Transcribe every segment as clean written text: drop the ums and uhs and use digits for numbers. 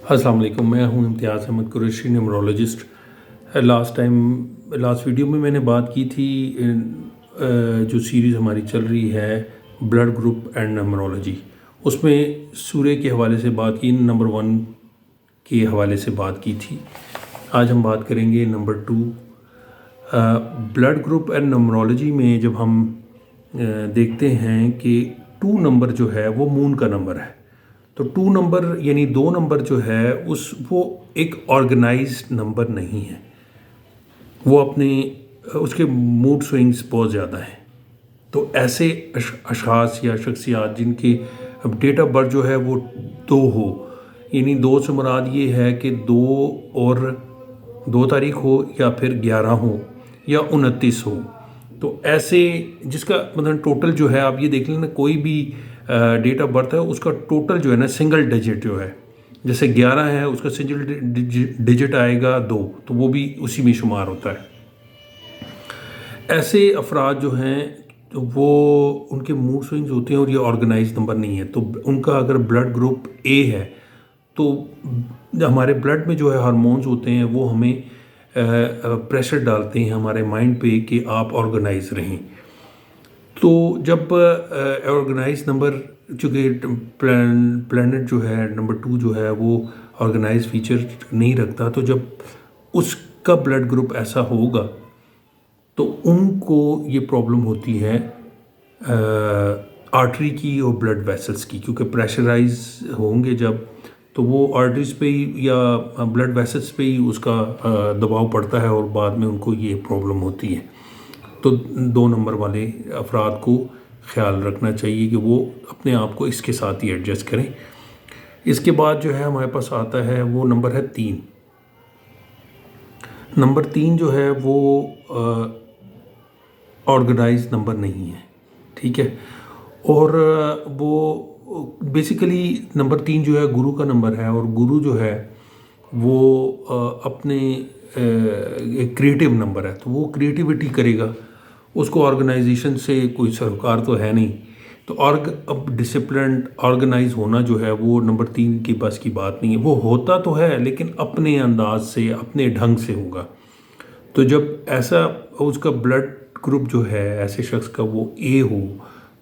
अस्सलाम वालेकुम। मैं हूं Imtiaz Ahmed Qureshi, numerologist. Last video में मैंने बात की थी जो सीरीज़ हमारी चल रही है ब्लड ग्रुप एंड न्यूमरोलॉजी, उसमें सूर्य के हवाले से बात की, नंबर 1 के हवाले से बात की थी। आज हम बात करेंगे number 2। Blood group and numerology में जब हम देखते हैं कि 2 नंबर जो है वो मून का नंबर है, तो 2 नंबर यानी 2 नंबर जो है वो एक ऑर्गेनाइज्ड नंबर नहीं है। वो उसके मूड स्विंग्स बहुत ज़्यादा हैं। तो ऐसे अशख़ास या शख्सियात जिनके डेट ऑफ बर्थ जो है वो 2 हो, यानी 2 से मुराद ये है कि 2 और 2 तारीख हो या फिर 11 हो या 29 हो, तो ऐसे जिसका मतलब टोटल जो है आप ये देख लेना, कोई भी डेट ऑफ बर्थ है उसका टोटल जो है ना सिंगल डिजिट जो है, जैसे 11 है उसका सिंगल डिजिट आएगा 2, तो वो भी उसी में शुमार होता है। ऐसे अफराद जो हैं तो वो उनके मूड स्विंग्स होते हैं और ये ऑर्गेनाइज नंबर नहीं है। तो उनका अगर ब्लड ग्रुप ए है तो हमारे ब्लड में जो है हार्मोन्स होते हैं वो हमें प्रेशर डालते हैं हमारे माइंड पे कि आप ऑर्गेनाइज रहें। तो जब ऑर्गेनाइज नंबर, चूँकि प्लैनेट जो है नंबर 2 जो है वो ऑर्गेनाइज फीचर नहीं रखता, तो जब उसका ब्लड ग्रुप ऐसा होगा तो उनको ये प्रॉब्लम होती है आर्टरी की और ब्लड वेसल्स की, क्योंकि प्रेशराइज होंगे जब, तो वो आर्टरीज पे ही या ब्लड वेसल्स पे ही उसका दबाव पड़ता है और बाद में उनको ये प्रॉब्लम होती है। तो 2 नंबर वाले अफराद को ख्याल रखना चाहिए कि वो अपने आप को इसके साथ ही एडजस्ट करें। इसके बाद जो है हमारे पास आता है वो नंबर है 3। नंबर 3 जो है वो ऑर्गेनाइज नंबर नहीं है, ठीक है। और वो बेसिकली नंबर 3 जो है गुरु का नंबर है, और गुरु जो है वो अपने एक क्रिएटिव नंबर है, तो वो क्रिएटिविटी करेगा, उसको ऑर्गेनाइजेशन से कोई सरोकार तो है नहीं। तो अब डिसिप्लिन ऑर्गेनाइज होना जो है वो नंबर 3 की बस की बात नहीं है। वो होता तो है लेकिन अपने अंदाज से अपने ढंग से होगा। तो जब ऐसा उसका ब्लड ग्रुप जो है ऐसे शख्स का वो ए हो,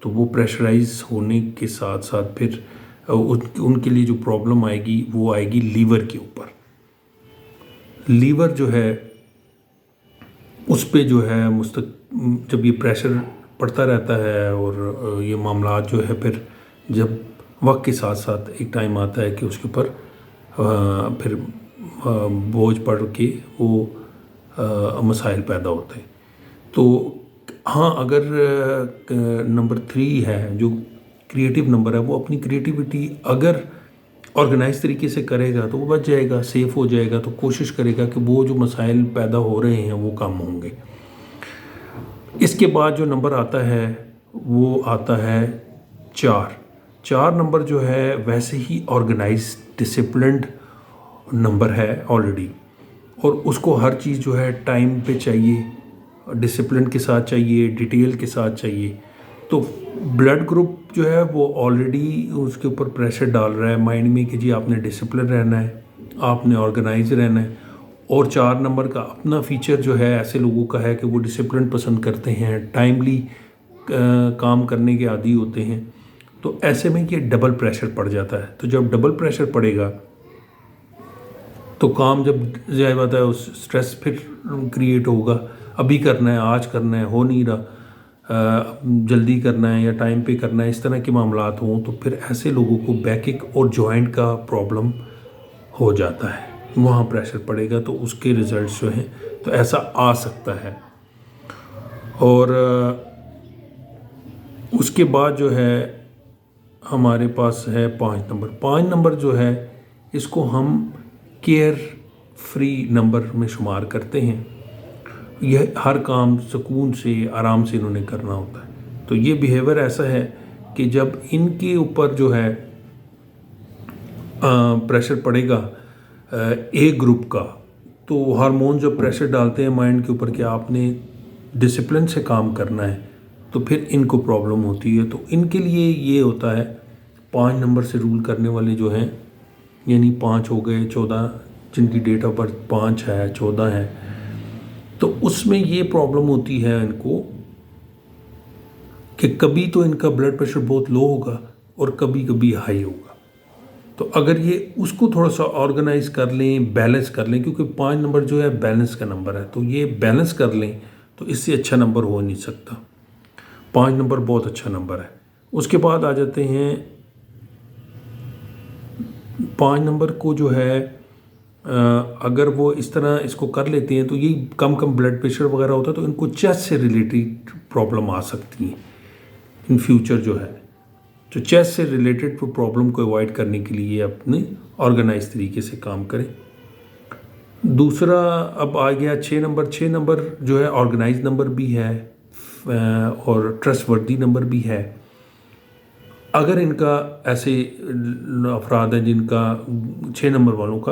तो वो प्रेशराइज होने के साथ साथ फिर उनके लिए जो प्रॉब्लम आएगी वो आएगी लीवर के ऊपर। लीवर जो है उस पे जो है जब ये प्रेशर पड़ता रहता है और ये मामला जो है फिर जब वक्त के साथ साथ एक टाइम आता है कि उसके ऊपर फिर बोझ पड़ के वो मसाइल पैदा होते हैं। तो हाँ, अगर नंबर 3 है जो क्रिएटिव नंबर है, वो अपनी क्रिएटिविटी अगर ऑर्गेनाइज तरीके से करेगा तो वो बच जाएगा, सेफ़ हो जाएगा। तो कोशिश करेगा कि वो जो मसाइल पैदा हो रहे हैं वो कम होंगे। इसके बाद जो नंबर आता है वो आता है 4। 4 नंबर जो है वैसे ही ऑर्गेनाइज डिसिप्लिन्ड नंबर है ऑलरेडी, और उसको हर चीज़ जो है टाइम पे चाहिए, डिसिप्लिन के साथ चाहिए, डिटेल के साथ चाहिए। तो ब्लड ग्रुप जो है वो ऑलरेडी उसके ऊपर प्रेशर डाल रहा है माइंड में कि जी आपने डिसिप्लिन रहना है, आपने ऑर्गेनाइज रहना है। और 4 नंबर का अपना फीचर जो है ऐसे लोगों का है कि वो डिसिप्लिन पसंद करते हैं, टाइमली काम करने के आदी होते हैं। तो ऐसे में ये डबल प्रेशर पड़ जाता है। तो जब डबल प्रेशर पड़ेगा तो काम जब ज़ाहिर बात है उस स्ट्रेस फिर क्रिएट होगा, अभी करना है, आज करना है, हो नहीं रहा, जल्दी करना है या टाइम पे करना है, इस तरह के मामलात हों तो फिर ऐसे लोगों को बैकिक और जॉइंट का प्रॉब्लम हो जाता है। वहाँ प्रेशर पड़ेगा तो उसके रिज़ल्ट्स जो हैं तो ऐसा आ सकता है। और उसके बाद जो है हमारे पास है 5 नंबर। 5 नंबर जो है इसको हम केयर फ्री नंबर में शुमार करते हैं। यह हर काम सुकून से आराम से इन्होंने करना होता है। तो ये बिहेवियर ऐसा है कि जब इनके ऊपर जो है प्रेशर पड़ेगा ए ग्रुप का, तो हार्मोन जब प्रेशर डालते हैं माइंड के ऊपर कि आपने डिसिप्लिन से काम करना है, तो फिर इनको प्रॉब्लम होती है। तो इनके लिए ये होता है 5 नंबर से रूल करने वाले जो हैं यानी 5 हो गए, 14 जिनकी डेट ऑफ बर्थ 5 है, 14 है, तो उसमें ये प्रॉब्लम होती है इनको कि कभी तो इनका ब्लड प्रेशर बहुत लो होगा और कभी कभी हाई होगा। तो अगर ये उसको थोड़ा सा ऑर्गेनाइज कर लें, बैलेंस कर लें, क्योंकि 5 नंबर जो है बैलेंस का नंबर है, तो ये बैलेंस कर लें तो इससे अच्छा नंबर हो नहीं सकता। 5 नंबर बहुत अच्छा नंबर है। उसके बाद आ जाते हैं 5 नंबर को जो है अगर वो इस तरह इसको कर लेते हैं तो ये कम ब्लड प्रेशर वगैरह होता है, तो इनको चेस्ट से रिलेटेड प्रॉब्लम आ सकती है इन फ्यूचर जो है। तो चेस्ट से रिलेटेड प्रॉब्लम को अवॉइड करने के लिए अपने ऑर्गेनाइज तरीके से काम करें। दूसरा अब आ गया 6 नंबर। 6 नंबर जो है ऑर्गेनाइज नंबर भी है और ट्रस्टवर्दी नंबर भी है। अगर इनका ऐसे अफराद हैं जिनका 6 नंबर वालों का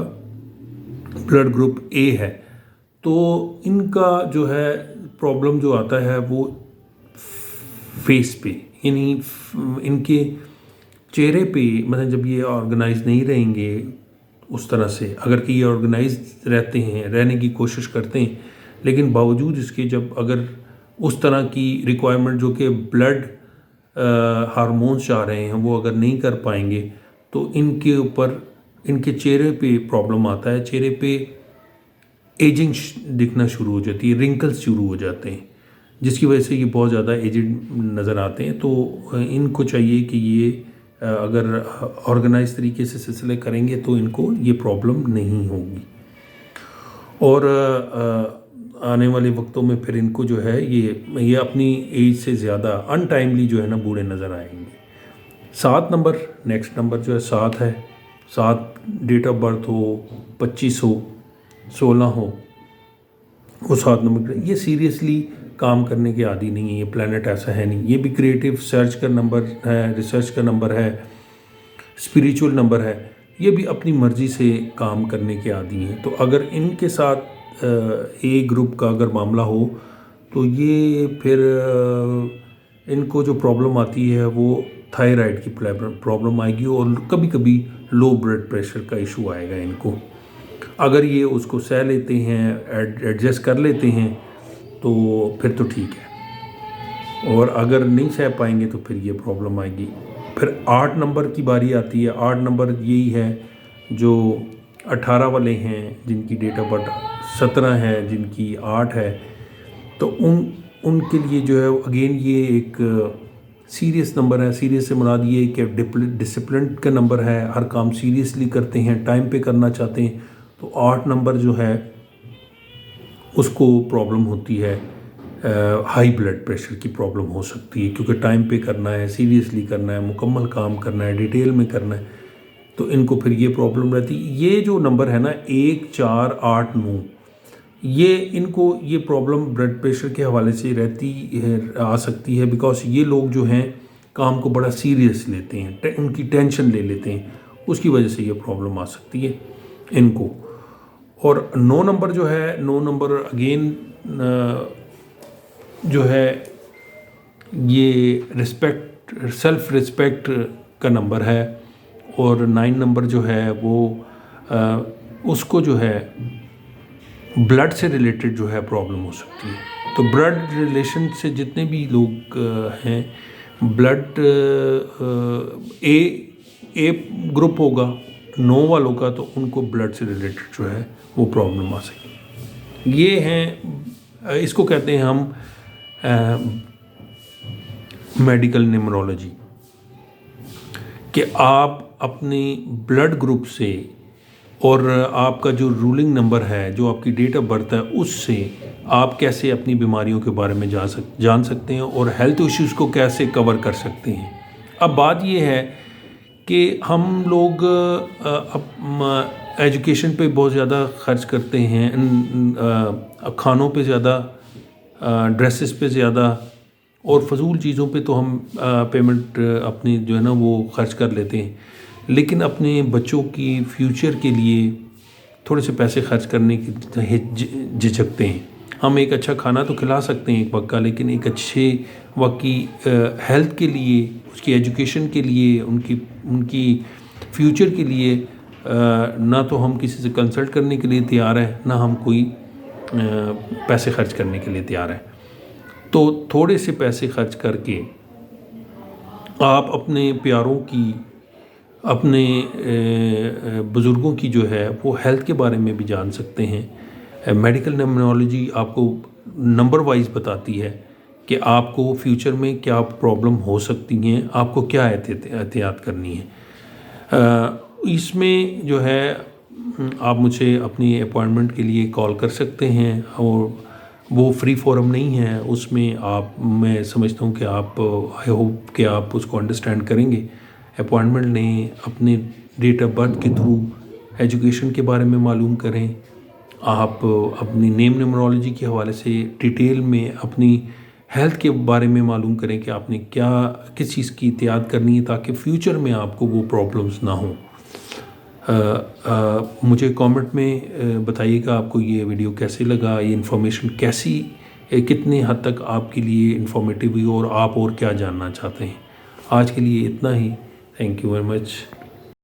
ब्लड ग्रुप ए है, तो इनका जो है प्रॉब्लम जो आता है वो फेस पे, यानी इनके चेहरे पे, मतलब जब ये ऑर्गेनाइज नहीं रहेंगे उस तरह से, अगर कि ये ऑर्गेनाइज रहते हैं, रहने की कोशिश करते हैं, लेकिन बावजूद इसके जब अगर उस तरह की रिक्वायरमेंट जो कि ब्लड हार्मोन्स चाह रहे हैं वो अगर नहीं कर पाएंगे, तो इनके ऊपर इनके चेहरे पे प्रॉब्लम आता है। चेहरे पे एजिंग दिखना शुरू हो जाती है, रिंकल्स शुरू हो जाते हैं, जिसकी वजह से ये बहुत ज़्यादा एजिड नज़र आते हैं। तो इनको चाहिए कि ये अगर ऑर्गेनाइज तरीके से सिलसिले करेंगे तो इनको ये प्रॉब्लम नहीं होगी। और आने वाले वक्तों में फिर इनको जो है ये अपनी एज से ज़्यादा अनटाइमली जो है ना बूढ़े नज़र आएंगे। 7 नंबर नेक्स्ट नंबर जो है 7 है। 7 डेट ऑफ बर्थ हो, 25 हो, 16 हो, वो 7 नंबर ये सीरियसली काम करने के आदी नहीं है। ये प्लैनेट ऐसा है नहीं। ये भी क्रिएटिव सर्च का नंबर है, रिसर्च का नंबर है, स्पिरिचुअल नंबर है। ये भी अपनी मर्ज़ी से काम करने के आदी हैं। तो अगर इनके साथ ए ग्रुप का अगर मामला हो तो ये फिर इनको जो प्रॉब्लम आती है वो थायराइड की प्रॉब्लम आएगी और कभी कभी लो ब्लड प्रेशर का इशू आएगा इनको। अगर ये उसको सह लेते हैं, एडजस्ट कर लेते हैं तो फिर तो ठीक है, और अगर नहीं सह पाएंगे तो फिर ये प्रॉब्लम आएगी। फिर 8 नंबर की बारी आती है। 8 नंबर यही है जो 18 वाले हैं, जिनकी डेट ऑफ बर्थ 17 है, जिनकी 8 है। तो उनके लिए जो है अगेन ये एक सीरियस नंबर है। सीरियस से मुराद ये कि डिसिप्लिन का नंबर है, हर काम सीरियसली करते हैं, टाइम पे करना चाहते हैं। तो 8 नंबर जो है उसको प्रॉब्लम होती है, हाई ब्लड प्रेशर की प्रॉब्लम हो सकती है, क्योंकि टाइम पे करना है, सीरियसली करना है, मुकम्मल काम करना है, डिटेल में करना है, तो इनको फिर ये प्रॉब्लम रहती है। ये जो नंबर है ना 1, 4, 8, 9, ये इनको ये प्रॉब्लम ब्लड प्रेशर के हवाले से रहती है, आ सकती है, बिकॉज ये लोग जो हैं काम को बड़ा सीरियस लेते हैं, उनकी टेंशन ले लेते हैं, उसकी वजह से ये प्रॉब्लम आ सकती है इनको। और 9 नंबर जो है, 9 नंबर अगेन जो है ये रिस्पेक्ट, सेल्फ रिस्पेक्ट का नंबर है। और 9 नंबर जो है वो उसको जो है ब्लड से रिलेटेड जो है प्रॉब्लम हो सकती है। तो ब्लड रिलेशन से जितने भी लोग हैं, ब्लड ए ग्रुप होगा 9 वालों का, तो उनको ब्लड से रिलेटेड जो है वो प्रॉब्लम आ सकती है। ये हैं, इसको कहते हैं हम मेडिकल न्यूमरोलॉजी, कि आप अपने ब्लड ग्रुप से और आपका जो रूलिंग नंबर है, जो आपकी डेट ऑफ बर्थ है, उससे आप कैसे अपनी बीमारियों के बारे में जान सकते हैं और हेल्थ इश्यूज़ को कैसे कवर कर सकते हैं। अब बात ये है कि हम लोग एजुकेशन पे बहुत ज़्यादा खर्च करते हैं, खानों पे ज़्यादा, ड्रेसेस पे ज़्यादा, और फजूल चीज़ों पे तो हम पेमेंट अपनी जो है ना वो खर्च कर लेते हैं, लेकिन अपने बच्चों की फ्यूचर के लिए थोड़े से पैसे खर्च करने की झिझकते हैं। हम एक अच्छा खाना तो खिला सकते हैं एक वक्त का, लेकिन एक अच्छे वक्त की हेल्थ के लिए, उसकी एजुकेशन के लिए, उनकी फ्यूचर के लिए ना तो हम किसी से कंसल्ट करने के लिए तैयार है, ना हम कोई पैसे खर्च करने के लिए तैयार है। तो थोड़े से पैसे खर्च करके आप अपने प्यारों की, अपने बुज़ुर्गों की जो है वो हेल्थ के बारे में भी जान सकते हैं। मेडिकल टर्मिनोलॉजी आपको नंबर वाइज बताती है कि आपको फ्यूचर में क्या प्रॉब्लम हो सकती हैं, आपको क्या एहतियात करनी है। इसमें जो है आप मुझे अपनी अपॉइंटमेंट के लिए कॉल कर सकते हैं, और वो फ्री फोरम नहीं है, उसमें आप, मैं समझता हूँ कि आप, आई होप कि आप उसको अंडरस्टैंड करेंगे। अपॉइंटमेंट लें, अपने डेट ऑफ बर्थ के थ्रू एजुकेशन के बारे में मालूम करें, आप अपनी नेम न्यूमरोलॉजी के हवाले से डिटेल में अपनी हेल्थ के बारे में मालूम करें कि आपने क्या, किस चीज़ की एहतियात करनी है ताकि फ्यूचर में आपको वो प्रॉब्लम्स ना हों। मुझे कमेंट में बताइएगा आपको ये वीडियो कैसे लगा, ये इन्फॉर्मेशन कैसी, कितने हद तक आपके लिए इन्फॉर्मेटिव हुई, और आप और क्या जानना चाहते हैं। आज के लिए इतना ही। Thank you very much.